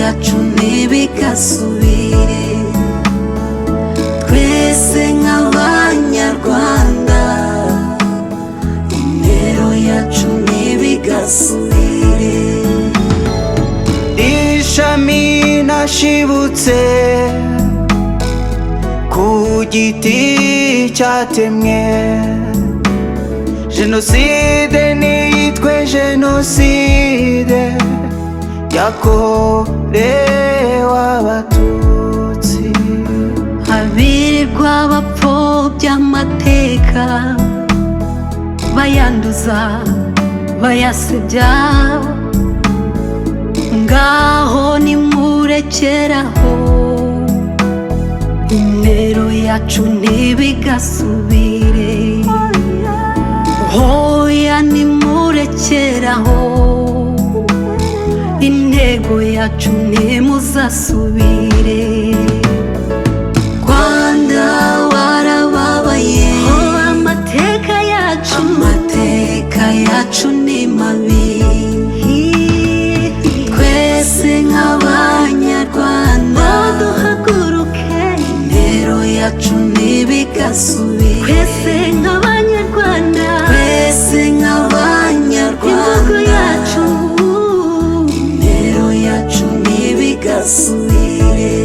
yacu ntibigasubire. Twese nk'abanyarwanda, intero yacu ntibigasubire. Ishami nashibutse ku giti cyatemwe, jenoside niyitwe jenoside yakorewe Abatutsi. Abirirwa bapfobya amateka, bayanduza bayasebya, ngaho nimurekeraho, intero yacu ntibigasubire. Hoya nimurekeraho, intego yacu ntimuzasubire. Rwanda warababaye, amateka yacu ni mabi. Twese nk'abanyarwanda duhaguruke, intero yacu ntibigasubire. Twese nk'abanyarwanda, twese nk'abanyarwanda, intego yacu, intero yacu ntibigasubire.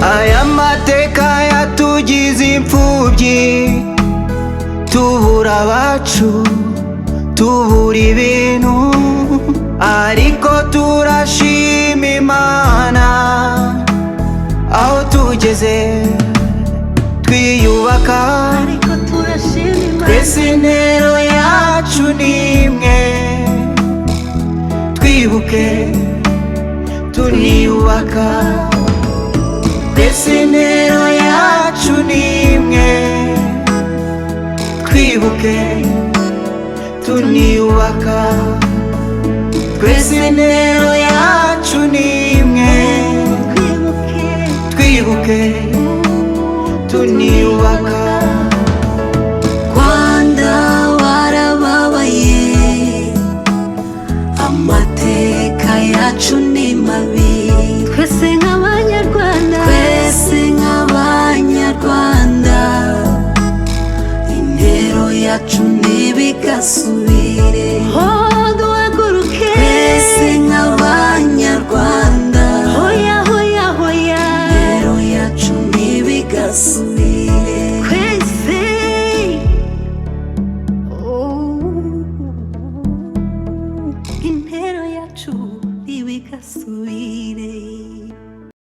Aya mateka yatugize imfubyi, tubura abacu, tubura ibintu, ariko turashima Imana aho tugeze twiyubaka. Twese intero yacu ni imwe, twibuke tuniyubaka. Twese intero yacu ni imwe, twibuke tuniyubaka. Twese intero yacu ni imwe, twibuke tuniyubaka.